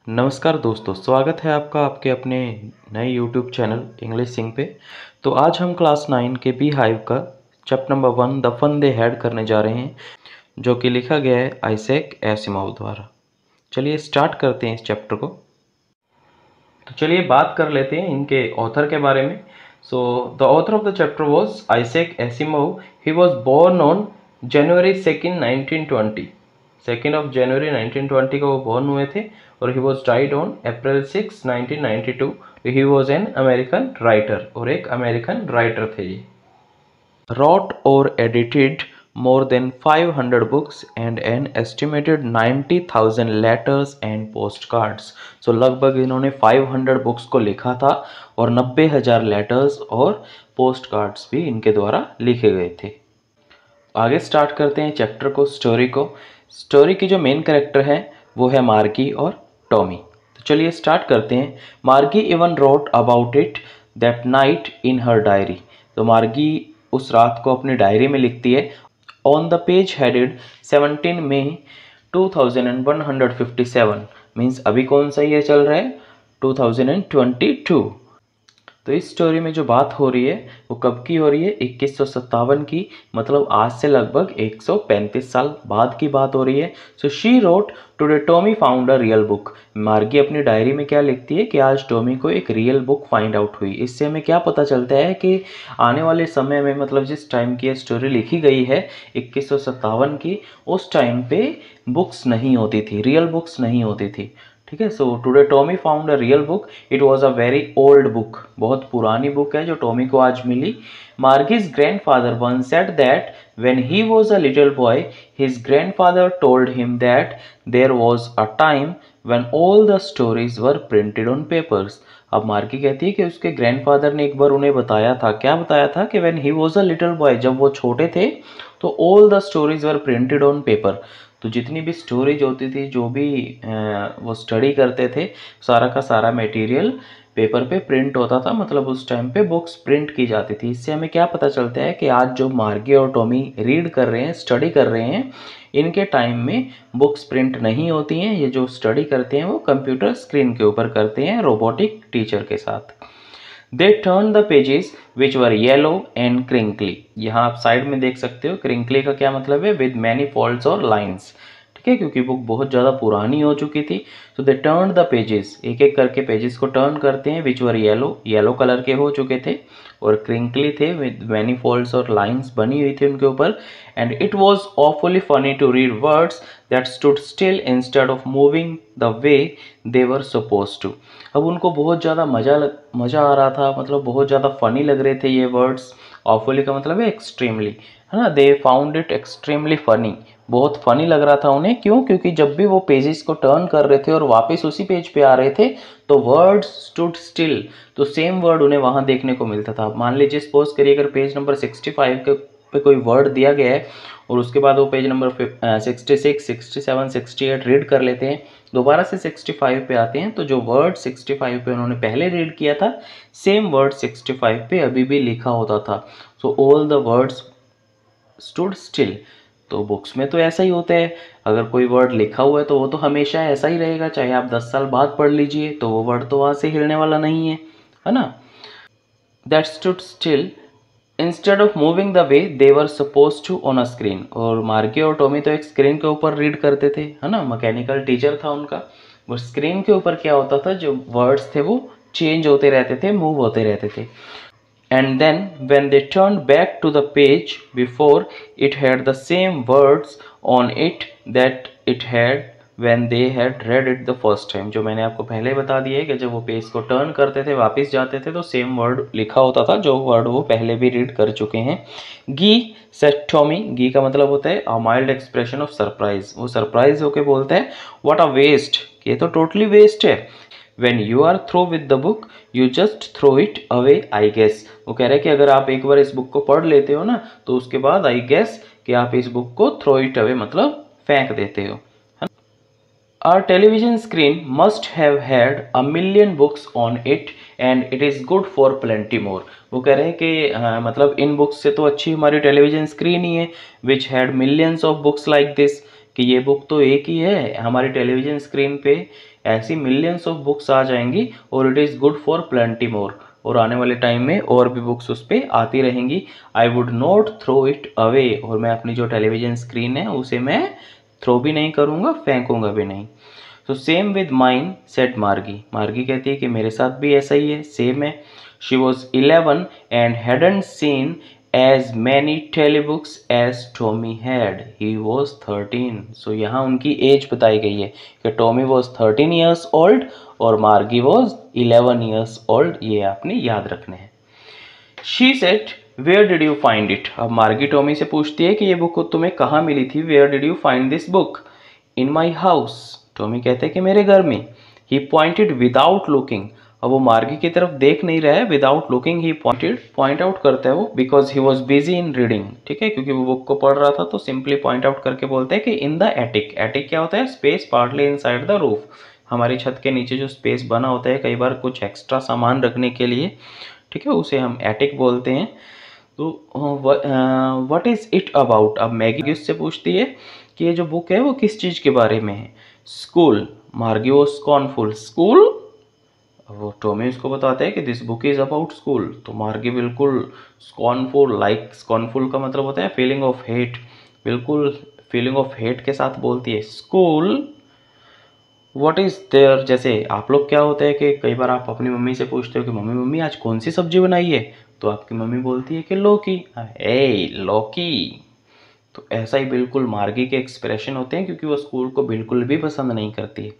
नमस्कार दोस्तों, स्वागत है आपका आपके अपने नए YouTube चैनल इंग्लिश सिंग पे। तो आज हम क्लास 9 के बी हाइव का chapter number 1 the fun they had करने जा रहे हैं, जो कि लिखा गया है आइजैक एसिमोव द्वारा। चलिए स्टार्ट करते हैं इस चैप्टर को। तो चलिए बात कर लेते हैं इनके ऑथर के बारे में। So the author of the chapter was Isaac Asimov. He was born on January 2nd 1920। 2nd of January 1920 को वो बॉर्न हुए थे और he was died on April 6, 1992। He was an American writer और एक अमेरिकन राइटर थे ये। Wrote or edited more than 500 books and an estimated 90,000 letters and postcards। So लगभग इन्होंने 500 बुक्स को लिखा था और 90,000 लेटर्स और पोस्ट कार्ड्स भी इनके द्वारा लिखे गए थे। आगे स्टार्ट करते हैं चैप्टर को, स्टोरी को। स्टोरी की जो मेन कैरेक्टर है वो है मार्गी और टॉमी। तो चलिए स्टार्ट करते हैं। मार्गी even wrote about it that night in her diary. तो मार्गी उस रात को अपनी डायरी में लिखती है। On the page headed 17 May 2157 means अभी कौन सा ईयर चल रहा है, 2022। तो इस स्टोरी में जो बात हो रही है वो कब की हो रही है, 2157 की, मतलब आज से लगभग 135 साल बाद की बात हो रही है। So she wrote today Tommy found a real book. मार्गी अपनी डायरी में क्या लिखती है कि आज टॉमी को एक रियल बुक फाइंड आउट हुई। इससे हमें क्या पता चलता है कि आने वाले समय में, मतलब जिस टाइम की स्टोरी लिखी गई है 2157 की, उस टाइम पे बुक्स नहीं होती थी, रियल बुक्स नहीं होती थी। ठीक है। So today Tommy found a real book. It was a very old book. बहुत पुरानी बुक है जो टॉमी को आज मिली। मार्गीज grandfather once said that when he was a little boy, his grandfather told him that there was a time when all the stories were printed on papers। अब मार्गी कहती है कि उसके ग्रैंडफादर ने एक बार उन्हें बताया था, क्या बताया था, कि when he was a little boy, जब वो छोटे थे तो all the stories were printed on paper। तो जितनी भी स्टोरेज होती थी, जो भी वो स्टडी करते थे, सारा का सारा मटेरियल पेपर पे प्रिंट होता था, मतलब उस टाइम पे बुक्स प्रिंट की जाती थी। इससे हमें क्या पता चलता है कि आज जो मार्गी और टॉमी रीड कर रहे हैं, स्टडी कर रहे हैं, इनके टाइम में बुक्स प्रिंट नहीं होती हैं। ये जो स्टडी करते हैं वो कंप्यूटर स्क्रीन के ऊपर करते हैं रोबोटिक टीचर के साथ। दे turn the pages which were yellow and crinkly. यहाँ आप साइड में देख सकते हो, क्रिंकली का क्या मतलब है, विद मैनी फॉल्ट्स और लाइन्स। ठीक है, क्योंकि बुक बहुत ज़्यादा पुरानी हो चुकी थी। So they turn the pages, एक एक करके पेजेस को टर्न करते हैं, which were yellow, yellow colour के हो चुके थे, और क्रिंकली थे, विद मैनी फॉल्ट्स और लाइन्स बनी हुई थी उनके ऊपर। And it was awfully funny to read words that stood still instead of moving the way they were suppose to. अब उनको बहुत ज़्यादा मज़ा आ रहा था, मतलब बहुत ज़्यादा फनी लग रहे थे ये वर्ड्स। ऑफुली का मतलब है एक्सट्रीमली, है ना। They found it extremely funny, बहुत फनी लग रहा था उन्हें। क्यों? क्योंकि जब भी वो पेजेस को टर्न कर रहे थे और वापस उसी पेज पे आ रहे थे तो वर्ड्स स्टूड स्टिल, तो सेम वर्ड उन्हें वहाँ देखने को मिलता था। मान लीजिए सपोज करिए अगर पेज नंबर 65 के पे कोई वर्ड दिया गया है और उसके बाद वो पेज नंबर 66, 67, 68 रीड कर लेते हैं, दोबारा से 65 पे आते हैं, तो जो वर्ड 65 पे उन्होंने पहले रीड किया था, सेम वर्ड 65 पे अभी भी लिखा होता था। So all the words stood still. तो बुक्स में तो ऐसा ही होता है, अगर कोई वर्ड लिखा हुआ है तो वो तो हमेशा ऐसा ही रहेगा, चाहे आप 10 साल बाद पढ़ लीजिए तो वो वर्ड तो वहाँ से हिलने वाला नहीं है ना। That stood still instead of moving the way they were suppose to on a screen. और मार्गी और टॉमी तो एक स्क्रीन के ऊपर रीड करते थे, है ना, मैकेनिकल टीचर था उनका। वो स्क्रीन के ऊपर क्या होता था, जो वर्ड्स थे वो चेंज होते रहते थे, मूव होते रहते थे। And then when they turned back to the page before, it had the same words on it that it had when they had read it the first time। जो मैंने आपको पहले बता दिया है कि जब वो पेज को टर्न करते थे, वापस जाते थे, तो सेम वर्ड लिखा होता था जो वर्ड वो पहले भी रीड कर चुके हैं। गी सेड टॉमी, गी का मतलब होता है a mild expression of surprise. वो सरप्राइज होके बोलता है व्हाट अ वेस्ट, ये तो टोटली वेस्ट है। When you are through with the book, you just throw it away, I guess। वो कह रहे हैं कि अगर आप एक बार इस बुक को पढ़ लेते हो ना, तो उसके बाद I guess कि आप इस बुक को throw it away मतलब फेंक देते हो। Our television screen must have had a million books on it and it is good for plenty more। वो कह रहे हैं कि मतलब इन बुक्स से तो अच्छी हमारी टेलीविजन स्क्रीन ही है, which had millions of books like this, कि ये बुक तो एक ही है, हमारी टेलीविजन स्क्रीन पे ऐसी मिलियंस ऑफ बुक्स आ जाएंगी और it is good for plenty more, और आने वाले टाइम में और भी बुक्स उस पर आती रहेंगी। I would not throw it away, और मैं अपनी जो टेलीविज़न स्क्रीन है उसे मैं थ्रो भी नहीं करूँगा, फेंकूँगा भी नहीं। तो सेम विद माइन सेट मार्गी, मार्गी कहती है कि मेरे साथ भी ऐसा ही है, सेम है। She was 11 and hadn't seen as many telebooks as Tommy had, he was 13। So यहाँ उनकी एज बताई गई है कि टॉमी वॉज 13 ईयर्स ओल्ड और मार्गी वॉज 11 ईयर्स ओल्ड, ये आपने याद रखने हैं। She said where did you find it, अब मार्गी टॉमी से पूछती है कि ये बुक तुम्हें कहाँ मिली थी, where did you find this book, in my house, Tommy कहते हैं कि मेरे घर में। ही पॉइंटेड विदाउट लुकिंग, अब वो मार्गी की तरफ देख नहीं रहा है, विदाउट लुकिंग ही पॉइंटेड, पॉइंट आउट करता है वो, because he was busy in reading, ठीक है, क्योंकि वो बुक को पढ़ रहा था, तो सिंपली पॉइंट आउट करके बोलते हैं कि इन द एटिक, एटिक क्या होता है, space partly inside the roof, हमारी छत के नीचे जो स्पेस बना होता है कई बार कुछ एक्स्ट्रा सामान रखने के लिए, ठीक है, उसे हम एटिक बोलते हैं। तो व्हाट इज़ इट अबाउट, अब मैगी उससे पूछती है कि ये जो बुक है वो किस चीज़ के बारे में है। स्कूल, मार्गी वॉज स्कॉर्नफुल, स्कूल, वो टॉमी उसको बताता है कि this book is about school, तो मार्गी बिल्कुल स्कॉर्नफुल, लाइक स्कॉर्नफुल का मतलब होता है फीलिंग ऑफ हेट, बिल्कुल फीलिंग ऑफ हेट के साथ बोलती है स्कूल। व्हाट इज़ देयर, जैसे आप लोग क्या होता है कि कई बार आप अपनी मम्मी से पूछते हो कि मम्मी मम्मी आज कौन सी सब्जी बनाई है, तो आपकी मम्मी बोलती है कि लौकी, ए लौकी। तो ऐसा ही बिल्कुल मार्गी के एक्सप्रेशन होते हैं, क्योंकि वो स्कूल को बिल्कुल भी पसंद नहीं करती है।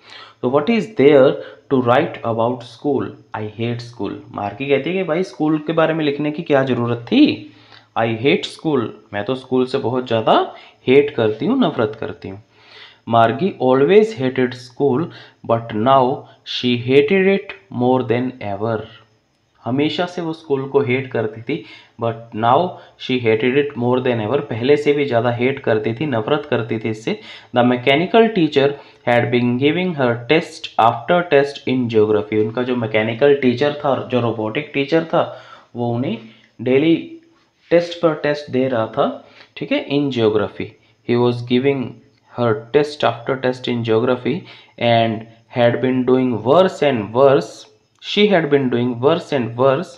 तो what is there to write about school, I hate school, Margie कहती है कि भाई स्कूल के बारे में लिखने की क्या ज़रूरत थी, आई हेट स्कूल, मैं तो स्कूल से बहुत ज़्यादा हेट करती हूँ, नफरत करती हूँ। मार्गी always hated school but now she hated it more than ever, हमेशा से वो स्कूल को हेट करती थी, but now she hated it more than ever, पहले से भी ज़्यादा हेट करती थी, नफरत करती थी इससे। The mechanical teacher had been giving her test after test in geography, उनका जो मैकेनिकल टीचर था, जो रोबोटिक टीचर था, वो उन्हें डेली टेस्ट पर टेस्ट दे रहा था, ठीक है, in geography. He was giving her test after test in geography and had been doing worse and worse, she had been doing worse and worse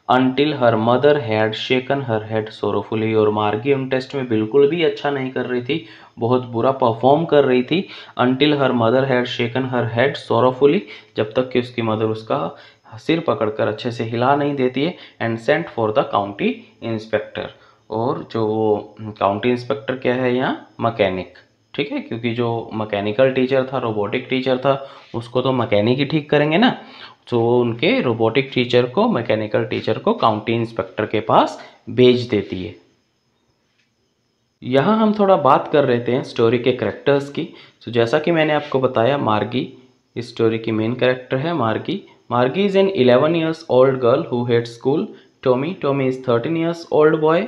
until her mother had shaken her head sorrowfully, और मार्गी उन test में बिल्कुल भी अच्छा नहीं कर रही थी, बहुत बुरा परफॉर्म कर रही थी, until her mother had shaken her head sorrowfully, जब तक कि उसकी मदर उसका सिर पकड़कर अच्छे से हिला नहीं देती है, and sent for the county inspector, और जो काउंटी इंस्पेक्टर क्या है यहाँ, मैकेनिक, ठीक है, क्योंकि जो मैकेनिकल टीचर था, रोबोटिक टीचर था, उसको तो मैकेनिक ही ठीक करेंगे ना, तो उनके रोबोटिक टीचर को, मैकेनिकल टीचर को काउंटी इंस्पेक्टर के पास भेज देती है। यहाँ हम थोड़ा बात कर रहे थे स्टोरी के कैरेक्टर्स की। तो जैसा कि मैंने आपको बताया, मार्गी इस स्टोरी की मेन कैरेक्टर है। Margie, Margie is an 11 years old girl who hate school. Tommy, Tommy is 13 years old boy.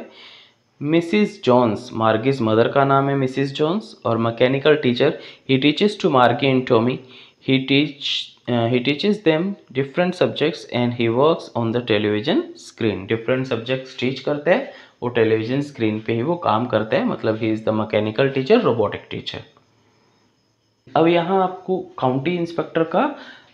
Mrs Jones, Margie's mother का नाम है मिसिज जॉन्स, और mechanical teacher, he teaches to Margie and Tommy, he teaches them different subjects and he works on the television screen, different subjects teach करते हैं, वो television screen पे ही वो काम करते हैं, मतलब he is the mechanical teacher, robotic teacher. अब यहाँ आपको काउंटी इंस्पेक्टर का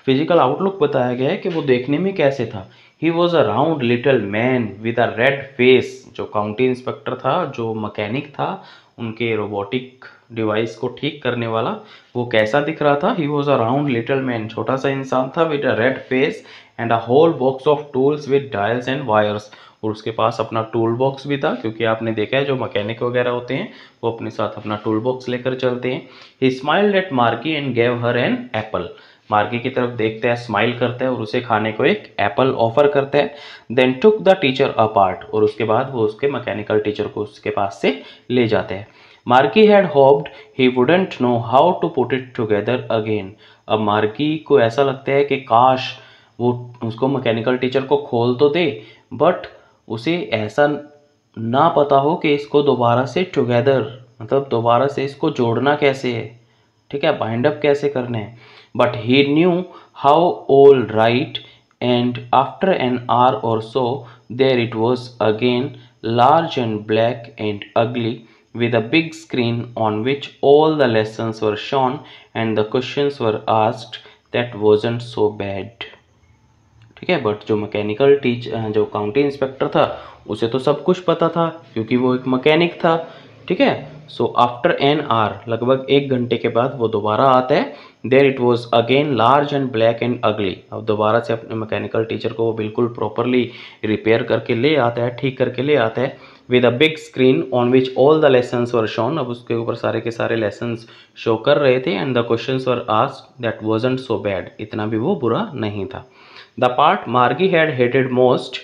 फिजिकल आउटलुक बताया गया है कि वो देखने में कैसे था। He was a round little man with a red face, जो काउंटी इंस्पेक्टर था, जो मैकेनिक था, उनके रोबोटिक डिवाइस को ठीक करने वाला, वो कैसा दिख रहा था। He was a round little man, छोटा सा इंसान था, with a red face and a whole box of tools with dials and wires, और उसके पास अपना टूल बॉक्स भी था, क्योंकि आपने देखा है जो मैकेनिक वगैरह होते हैं वो अपने साथ अपना टूल बॉक्स लेकर चलते हैं। He smiled at Margie and gave her an apple, Margie की तरफ देखता है, स्माइल करता है और उसे खाने को एक एप्पल ऑफर करता है। Then took the teacher apart, और उसके बाद वो उसके मैकेनिकल टीचर को उसके पास से ले जाते हैं। Margie had hoped he wouldn't know how to put it together again, अब मार्गी को ऐसा लगता है कि काश वो उसको मैकेनिकल टीचर को खोल तो दे, बट उसे ऐसा ना पता हो कि इसको दोबारा से टुगेदर, मतलब दोबारा से इसको जोड़ना कैसे है, ठीक है, बाइंड अप कैसे करने हैं। But he knew how all right, and after an hour or so there it was again, large and black and ugly, with a big screen on which all the lessons were shown and the questions were asked. That wasn't so bad. ठीक है, but जो mechanical जो county inspector था उसे तो सब कुछ पता था क्योंकि वो एक मैकेनिक था। ठीक है, सो आफ्टर एन आवर, लगभग 1 घंटे के बाद वो दोबारा आता है। There it was again large and black and ugly. अब दोबारा से अपने मैकेनिकल टीचर को वो बिल्कुल प्रॉपरली रिपेयर करके ले आता है, ठीक करके ले आता है, with a big screen on which all the lessons were shown. अब उसके ऊपर सारे के सारे लेसन्स शो कर रहे थे, and the questions were asked that wasn't so bad, इतना भी वो बुरा नहीं था। The part Margie had hated most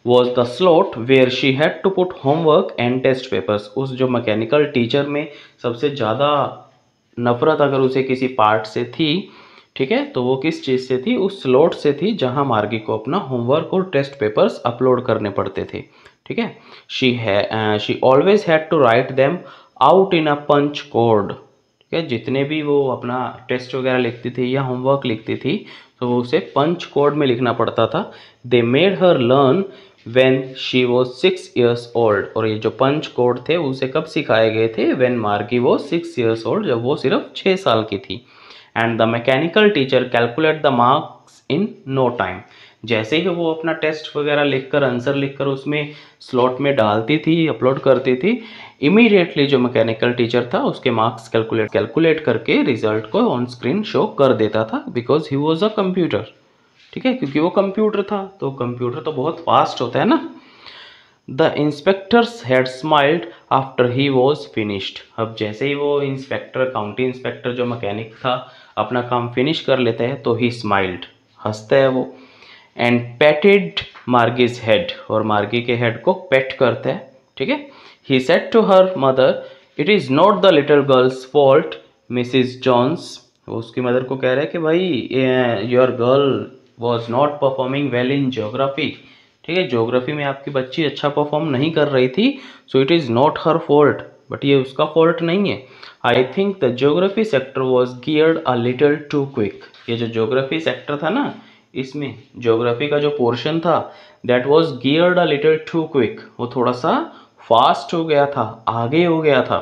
was the slot where she had to put homework and test papers. उस जो मैकेनिकल टीचर में सबसे ज़्यादा नफरत अगर उसे किसी पार्ट से थी, ठीक है, तो वो किस चीज़ से थी? उस स्लॉट से थी जहां मार्गी को अपना होमवर्क और टेस्ट पेपर्स अपलोड करने पड़ते थे। ठीक है, she always had to write them out in a punch code. ठीक है, जितने भी वो अपना टेस्ट वगैरह लिखती थी या होमवर्क लिखती थी तो वो उसे पंच कोड में लिखना पड़ता था। They made her learn when she was 6 years old. और ये जो पंच कोड थे उसे कब सिखाए गए थे? व्हेन मार्गी वो 6 years ओल्ड, जब वो सिर्फ 6 साल की थी। And the mechanical teacher calculate the marks in no time. जैसे ही वो अपना टेस्ट वगैरह लिखकर, आंसर लिखकर उसमें स्लॉट में डालती थी, अपलोड करती थी, इमीडिएटली जो मैकेनिकल टीचर था उसके मार्क्स कैलकुलेट करके रिजल्ट को ऑन स्क्रीन शो कर देता था, because he was a computer. ठीक है, क्योंकि वो कंप्यूटर था, तो कंप्यूटर तो बहुत फास्ट होता है ना। The inspectors had smiled after he was finished. अब जैसे ही वो इंस्पेक्टर, काउंटी इंस्पेक्टर जो मैकेनिक था, अपना काम फिनिश कर लेता है तो ही स्माइल्ड, हंसता है वो, एंड पेटेड मार्गीज हेड, और मार्गी के हेड को पेट करता है। ठीक है, he said to her mother, it is not the little girl's fault, Mrs. Jones। वो उसकी मदर को कह रहा है कि भाई your girl was not performing well in geography. ठीक है, ज्योग्राफी में आपकी बच्ची अच्छा परफॉर्म नहीं कर रही थी, so it is not her fault, but ये उसका फॉल्ट नहीं है। I think the geography sector was geared a little too quick. ये जो ज्योग्राफी सेक्टर था ना, इसमें ज्योग्राफी का जो पोर्शन था, that was geared a little too quick, वो थोड़ा सा फास्ट हो गया था, आगे हो गया था।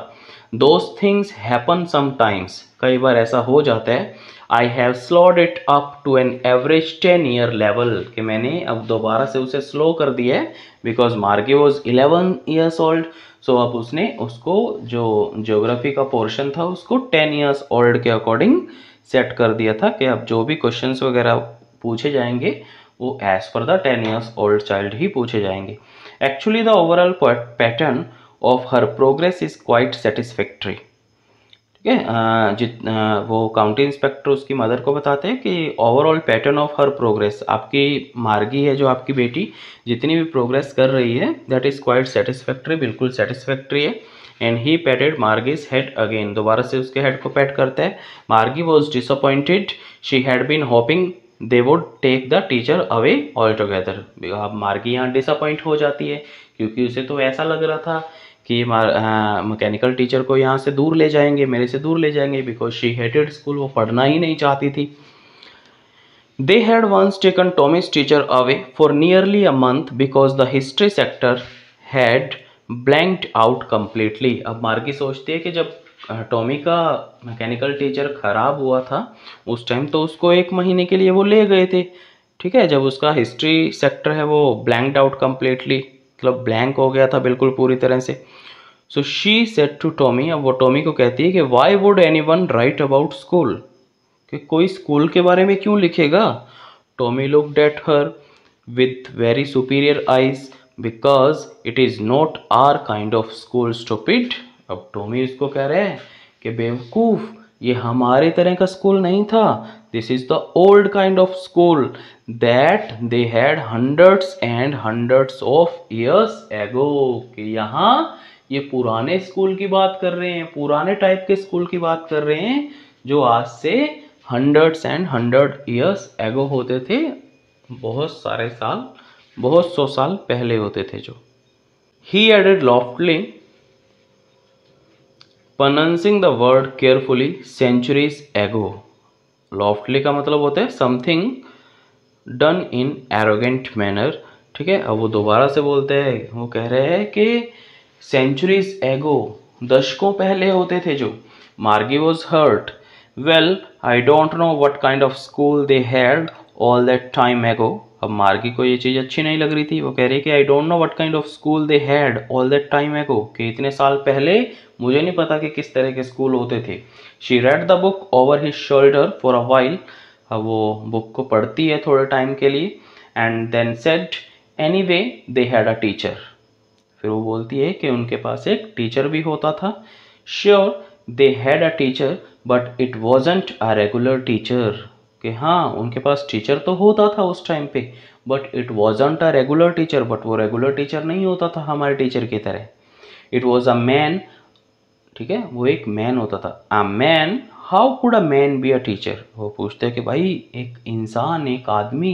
दोज थिंग्स हैपन समटाइम्स, कई बार ऐसा हो जाता है। I have slowed it up to an average 10 year level, कि मैंने अब दोबारा से उसे स्लो कर दिया है, बिकॉज मार्गी वॉज 11 years ओल्ड। सो अब उसने उसको जो ज्योग्राफी का पोर्शन था उसको 10 years ओल्ड के अकॉर्डिंग सेट कर दिया था, कि अब जो भी क्वेश्चंस वगैरह पूछे जाएंगे वो एज पर द 10 years ओल्ड चाइल्ड ही पूछे जाएंगे। Actually, the overall pattern of her progress is quite satisfactory। ठीक है, वो काउंटी इंस्पेक्टर उसकी मदर को बताते हैं कि overall pattern of her progress, आपकी मार्गी है जो आपकी बेटी जितनी भी प्रोग्रेस कर रही है, दैट इज़ क्वाइट सेटिस्फैक्ट्री, बिल्कुल सेटिस्फैक्ट्री है। And he patted Margie's head again, दोबारा से उसके हेड को पैट करता है। Margie was disappointed, she had been hoping they would take the teacher away all together. अब मार्गी यहाँ डिसअपॉइंट हो जाती है क्योंकि उसे तो ऐसा लग रहा था कि मैकेनिकल टीचर को यहाँ से दूर ले जाएंगे, मेरे से दूर ले जाएंगे, बिकॉज शी हेटेड स्कूल, वो पढ़ना ही नहीं चाहती थी। They had once taken Tommy's teacher away for nearly a month because the history sector had blanked out completely. अब मार्गी सोचती है कि जब टॉमी का मैकेनिकल टीचर खराब हुआ था उस टाइम, तो उसको 1 महीने के लिए वो ले गए थे। ठीक है, जब उसका हिस्ट्री सेक्टर है वो ब्लैंक्ड आउट कम्प्लीटली, मतलब ब्लैंक हो गया था बिल्कुल पूरी तरह से। So she said to Tommy, अब वो टॉमी को कहती है कि why would anyone write about school, कि कोई स्कूल के बारे में क्यों लिखेगा। Tommy looked at her with very superior eyes because it is not our kind of school stupid. अब टॉमी उसको कह रहे हैं कि बेवकूफ़, ये हमारे तरह का स्कूल नहीं था, this is the old kind of school that they had hundreds and hundreds of years ago. कि यहाँ ये पुराने स्कूल की बात कर रहे हैं, पुराने टाइप के स्कूल की बात कर रहे हैं जो आज से hundreds and hundred years ago होते थे, बहुत सारे साल, बहुत 100 साल पहले होते थे जो। He added loftily, pronouncing the word carefully, centuries ago। Loftily का मतलब होता है something done in arrogant manner. ठीक है, अब वो दोबारा से बोलते हैं, वो कह रहे हैं कि सेंचुरीज एगो, दशकों पहले होते थे जो। Margie was hurt well I don't know what kind of school they had all that time ago. अब मार्गी को ये चीज़ अच्छी नहीं लग रही थी, वो कह रही कि आई don't know what kind of school they had all that time एगो, कि इतने साल पहले मुझे नहीं पता कि किस तरह के स्कूल होते थे। She read the book over his shoulder for a while. अब वो बुक को पढ़ती है थोड़े टाइम के लिए, and then said anyway they had a teacher. फिर वो बोलती है कि उनके पास एक टीचर भी होता था। Sure they had a teacher but it wasn't a regular teacher, कि हाँ उनके पास टीचर तो होता था उस टाइम पे, but it wasn't a regular teacher, but वो रेगुलर टीचर नहीं होता था हमारे टीचर की तरह। इट वॉज अ मैन, ठीक है, वो एक मैन होता था। A man, how could a man be a teacher. वो पूछते हैं कि भाई एक इंसान, एक आदमी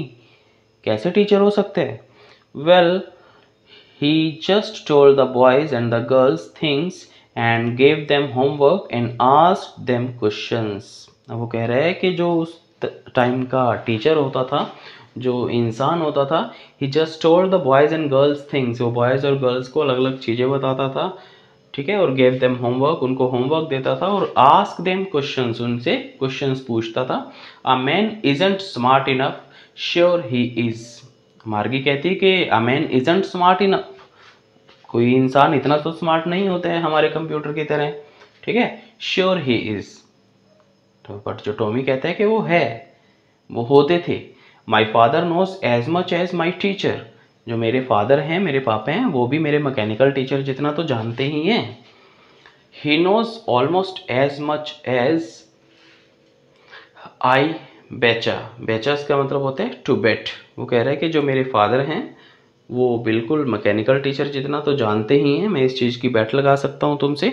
कैसे टीचर हो सकते हैं। Well he just told the boys and the girls things and gave them homework and asked them questions। अब वो कह रहे हैं कि जो उस टाइम का टीचर होता था, जो इंसान होता था, he just told the boys and girls things, वो बॉयज़ और गर्ल्स को अलग अलग चीज़ें बताता था, ठीक है, और gave them homework, उनको होमवर्क देता था, और ask them questions, उनसे क्वेश्चंस पूछता था। a man isn't smart enough, sure he is। मार्गी कहती है कि a man isn't smart enough, कोई इंसान इतना तो स्मार्ट नहीं होता है हमारे कंप्यूटर की तरह, ठीक है, श्योर ही इज। तो बट जो टॉमी कहता है कि वो है, वो होते थे। My father knows as much as my teacher, जो मेरे फादर हैं, मेरे पापा हैं, वो भी मेरे मैकेनिकल टीचर जितना तो जानते ही हैं। He knows almost as much as I बेचा। बेचास का मतलब होता है टू बेट। वो कह रहा है कि जो मेरे फादर हैं वो बिल्कुल मैकेनिकल टीचर जितना तो जानते ही हैं, मैं इस चीज़ की बैट लगा सकता हूँ तुमसे।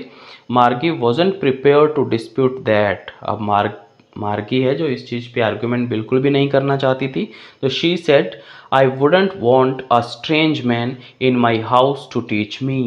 Margie wasn't prepared to dispute that. अब मार्गी है जो इस चीज़ पे आर्ग्यूमेंट बिल्कुल भी नहीं करना चाहती थी। तो she said I wouldn't want a strange man in my house to teach me.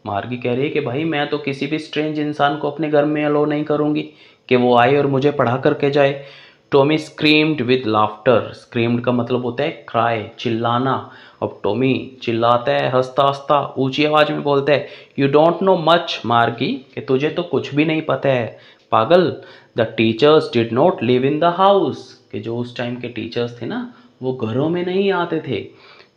Margie कह रही है कि भाई मैं तो किसी भी स्ट्रेंज इंसान को अपने घर में अलो नहीं करूँगी कि वो आए और मुझे पढ़ा करके जाए। Tommy screamed with laughter. Screamed का मतलब होता है क्राई, चिल्लाना। अब टॉमी चिल्लाता है, हंसता हंसता ऊंची आवाज में बोलता है, यू डोंट नो मच मार्गी, कि तुझे तो कुछ भी नहीं पता है पागल। The teachers did not live in the house, कि जो उस टाइम के टीचर्स थे ना वो घरों में नहीं आते थे,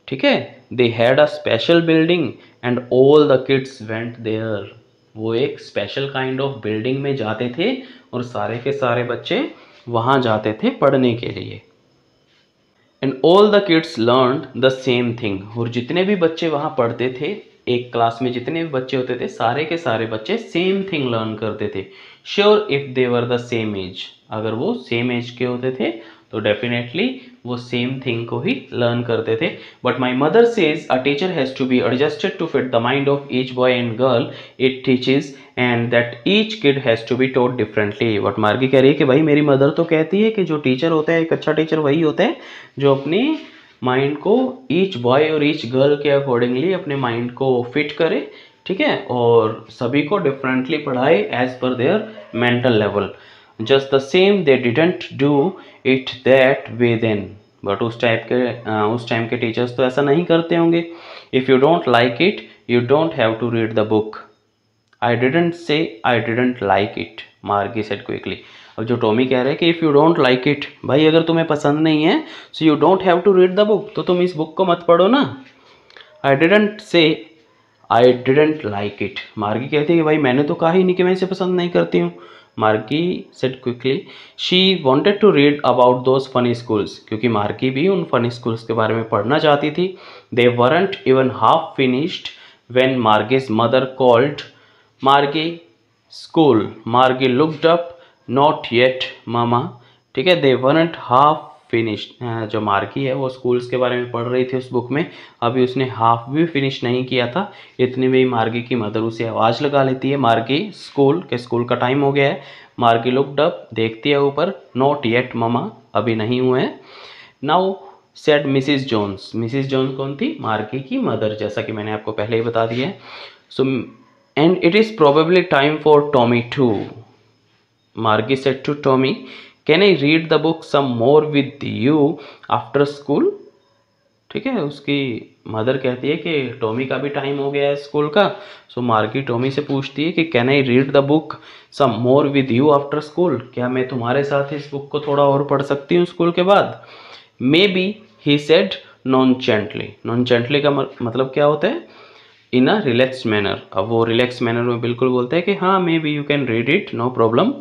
ठीक है। They had a special building and all the kids went there. वो एक स्पेशल काइंड ऑफ बिल्डिंग में जाते थे और सारे के सारे बच्चे वहाँ जाते थे पढ़ने के लिए। And all the kids learn the same thing, और जितने भी बच्चे वहाँ पढ़ते थे, एक क्लास में जितने भी बच्चे होते थे, सारे के सारे बच्चे सेम थिंग लर्न करते थे। Sure if they were the same age, अगर वो सेम एज के होते थे तो डेफिनेटली वो सेम थिंग को ही लर्न करते थे। But my mother says a teacher has to be adjusted to fit the mind of each boy and girl it teaches and that each kid has to be taught differently. But Margie कह रही है कि भाई मेरी mother तो कहती है कि जो टीचर होता है, एक अच्छा टीचर वही होता है जो अपने माइंड को ईच बॉय और ईच गर्ल के अकॉर्डिंगली अपने माइंड को फिट करे, ठीक है, और सभी को डिफरेंटली पढ़ाए as per their mental level. Just the same they didn't do it that way then. But उस टाइम के टीचर्स तो ऐसा नहीं करते होंगे। If you don't like it you don't have to read the book. I didn't say I didn't like it, Margie said quickly. अब जो Tommy कह रहे हैं कि if you don't like it, भाई अगर तुम्हें पसंद नहीं है so you don't have to read the book, तो तुम इस बुक को मत पढ़ो ना। आई didn't say I didn't like it, मार्गी कहती है कि भाई मैंने तो कहा ही नहीं कि मैं इसे पसंद नहीं करती हूँ। Margie said quickly she wanted to read about those funny schools, क्योंकि मार्गी भी उन फनी स्कूल्स के बारे में पढ़ना चाहती थी। They weren't even half finished when Margie's mother called Margie school। Margie looked up, not yet mama, ठीक है। they weren't half finished, जो मार्गी है वो स्कूल्स के बारे में पढ़ रही थी उस बुक में, अभी उसने हाफ भी फिनिश नहीं किया था। इतने में ही मार्गी की मदर उसे आवाज़ लगा लेती है, मार्गी स्कूल के, स्कूल का टाइम हो गया है। मार्गी लुक्ड अप, देखती है ऊपर, नॉट येट ममा, अभी नहीं हुए हैं। Now said Mrs Jones. Mrs Jones कौन थी? मार्गी की मदर, जैसा कि मैंने आपको पहले ही बता दिया है। So and it is probably time for Tommy too. Margie said to Tommy, can I read the book some more with you after school, ठीक है। उसकी मदर कहती है कि टॉमी का भी टाइम हो गया है स्कूल का। सो मार्गी टॉमी से पूछती है कि can I read the book some more with you after school, क्या मैं तुम्हारे साथ इस बुक को थोड़ा और पढ़ सकती हूँ स्कूल के बाद। May be he said नॉनचेंटली। नॉनचेंटली का मतलब क्या होता है, इन अ रिलैक्स मैनर। अब वो रिलैक्स मैनर में बिल्कुल बोलते हैं कि हाँ maybe you can read it, no problem.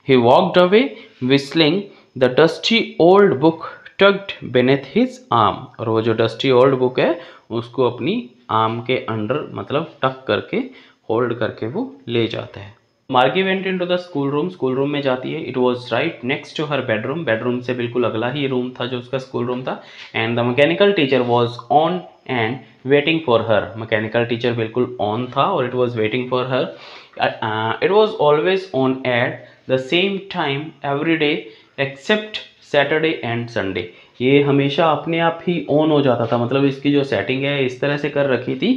He walked away whistling the dusty old book tucked beneath his arm. और वो जो डस्टी ओल्ड बुक है उसको अपनी आर्म के अंडर मतलब टक करके होल्ड करके वो ले जाता है। Margie went into the school room. School room में जाती है। It was right next to her bedroom. Bedroom से बिल्कुल अगला ही रूम था जो उसका स्कूल रूम था। And the mechanical teacher was on and waiting for her. Mechanical teacher बिल्कुल ऑन था और it was waiting for her. It was always on at the same time every day except Saturday and Sunday. ये हमेशा अपने आप ही on हो जाता था, मतलब इसकी जो सेटिंग है इस तरह से कर रखी थी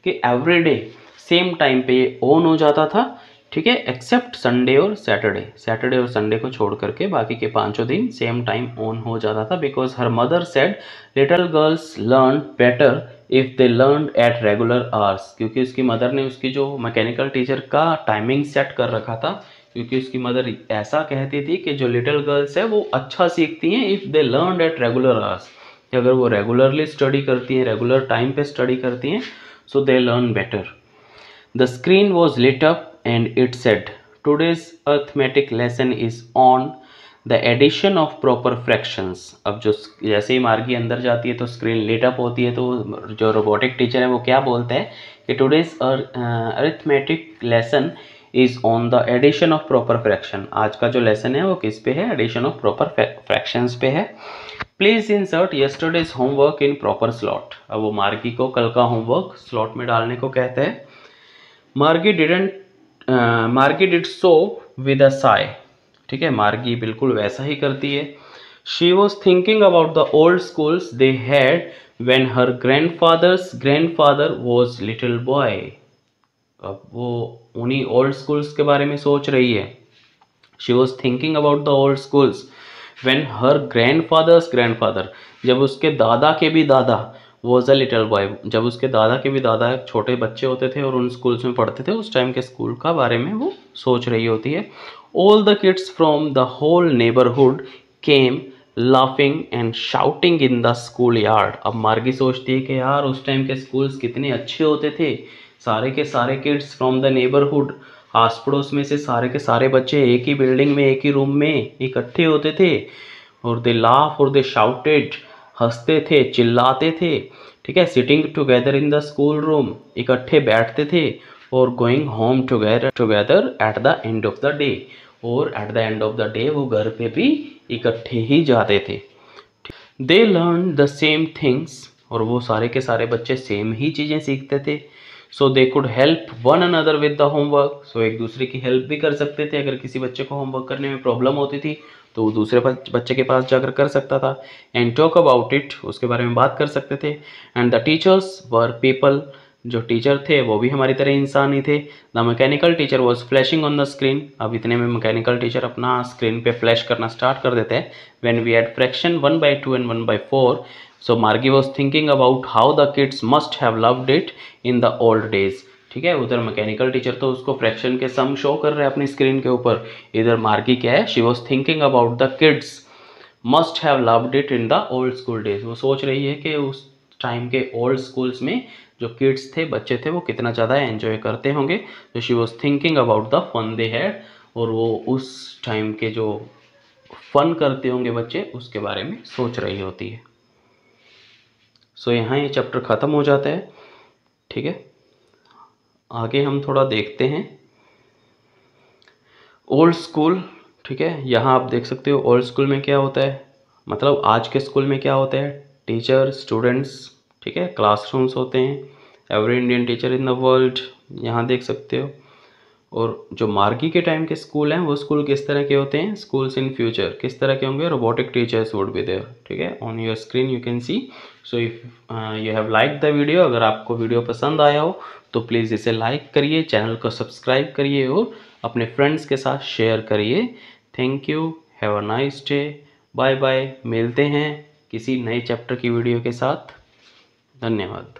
कि एवरी डे सेम टाइम पे ये ऑन हो जाता था, ठीक है, एक्सेप्ट संडे और सैटरडे। सैटरडे और संडे को छोड़ करके बाकी के 5 दिन सेम टाइम ऑन हो जाता था। Because her mother said little girls learn better if they learn at regular hours. क्योंकि उसकी मदर ने उसकी जो मैकेनिकल टीचर का टाइमिंग सेट कर रखा था, क्योंकि उसकी मदर ऐसा कहती थी कि जो लिटिल गर्ल्स है वो अच्छा सीखती हैं if they learn at regular hours, कि अगर वो रेगुलरली स्टडी करती हैं, रेगुलर टाइम पे स्टडी करती हैं, so they learn better. The screen was lit up and it said, Today's arithmetic lesson is on the addition of proper fractions। अब जो जैसे ही मार्गी अंदर जाती है तो स्क्रीन लिट अप होती है, तो जो रोबोटिक टीचर है वो क्या बोलता है कि today's arithmetic lesson is on the addition of proper fraction. आज का जो लेसन है वो किस पे है, एडिशन ऑफ प्रॉपर फ्रैक्शंस पे है। Please insert yesterday's homework in proper slot. अब वो मार्गी को कल का होमवर्क स्लॉट में डालने को कहते हैं। मार्गी did so with a Sai. ठीक है, मार्गी बिल्कुल वैसा ही करती है। She was thinking about the old schools they had when her grandfather was little boy. अब वो उन्हीं ओल्ड स्कूल्स के बारे में सोच रही है। She was thinking about the old schools when her grandfather, जब उसके दादा के भी दादा, वॉज अ लिटिल बॉय, जब उसके दादा के भी दादा छोटे बच्चे होते थे और उन स्कूल्स में पढ़ते थे, उस टाइम के स्कूल का बारे में वो सोच रही होती है। All the kids from the whole neighbourhood came laughing and shouting in the school yard. अब मार्गी सोचती है कि यार उस टाइम के स्कूल्स कितने अच्छे होते थे, सारे के सारे किड्स फ्रॉम द नेबरहुड, आस पड़ोस में से सारे के सारे बच्चे एक ही बिल्डिंग में एक ही रूम में इकट्ठे होते थे। और दे लाफ और दे शाउटेड, हंसते थे, चिल्लाते थे, ठीक है, sitting together in the school room, इकट्ठे बैठते थे, और going home together at the end of the day, और at the end of the day वो घर पे भी इकट्ठे ही जाते थे। They learn the same things, और वो सारे के सारे बच्चे सेम ही चीज़ें सीखते थे। So they could help one another with the homework. So एक दूसरे की हेल्प भी कर सकते थे। अगर किसी बच्चे को होमवर्क करने में प्रॉब्लम होती थी तो वो दूसरे बच्चे के पास जाकर कर सकता था। एंड टॉक अबाउट इट, उसके बारे में बात कर सकते थे। And the teachers were people, जो टीचर थे वो भी हमारी तरह इंसान ही थे। The mechanical teacher was flashing on the screen. अब इतने में मैकेनिकल टीचर अपना स्क्रीन पे फ्लैश करना स्टार्ट कर देते हैं। When we had fraction 1/2 and 1/4, so Margie was thinking about how the kids must have loved it in the old days. ठीक है, उधर मैकेनिकल टीचर तो उसको फ्रैक्शन के सम शो कर रहे हैं अपनी स्क्रीन के ऊपर, इधर मार्गी क्या है, she was thinking about the kids must have loved it in the old school days. वो सोच रही है कि उस टाइम के ओल्ड स्कूल्स में जो किड्स थे, बच्चे थे, वो कितना ज़्यादा एंजॉय करते होंगे। तो she was thinking about the fun they had, और वो उस टाइम के जो फन करते होंगे बच्चे उसके बारे में सोच रही होती है। सो यहाँ ये चैप्टर ख़त्म हो जाता है। ठीक है, आगे हम थोड़ा देखते हैं ओल्ड स्कूल। ठीक है, यहाँ आप देख सकते हो ओल्ड स्कूल में क्या होता है, मतलब आज के स्कूल में क्या होता है, टीचर, स्टूडेंट्स, ठीक है, क्लासरूम्स होते हैं, every Indian teacher in the world, यहाँ देख सकते हो। और जो मार्गी के टाइम के स्कूल हैं वो स्कूल किस तरह के होते हैं, स्कूल्स इन फ्यूचर किस तरह के होंगे, robotic teachers would be there. ठीक है, on your screen you can see. So if you have like the video, अगर आपको वीडियो पसंद आया हो तो प्लीज़ इसे लाइक करिए, चैनल को सब्सक्राइब करिए और अपने फ्रेंड्स के साथ शेयर करिए। Thank you, have a nice day, bye bye. मिलते हैं किसी नए चैप्टर की वीडियो के साथ। धन्यवाद।